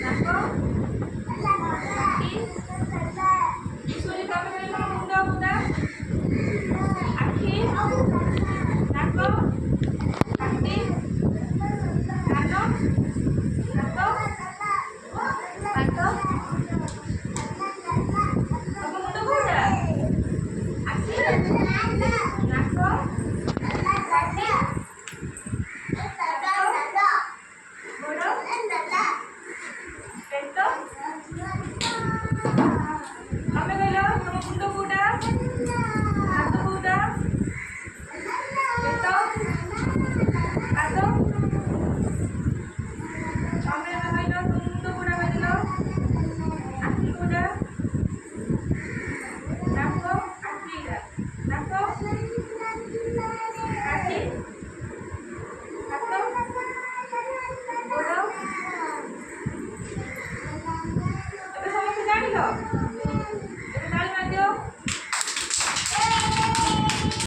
ନାକ ପାଟି ଶୁଣି ତମେ କହିଲ ମୁଣ୍ଡ ମୁଣ୍ଡା ଆଖି ନାକ ପାଟି କାନ ହାତ ପାଦ ତମ ମୁଣ୍ଡ କୋଉଟା ଆଖି ନାକ ପାଟି ଗୋଡ଼ ପେଟ ତମେ କହିଲ ତମ ମୁଣ୍ଡ କୋଉଟା ହାତ କୋଉଟା ପେଟ ପାଦ ତମେ କହିଲ ତମ ମୁଣ୍ଡ କୋଉଟା କହିଲ ଆଖି କୋଉଟା ନାକ ଆଖିଟା ନାକ ପାଟି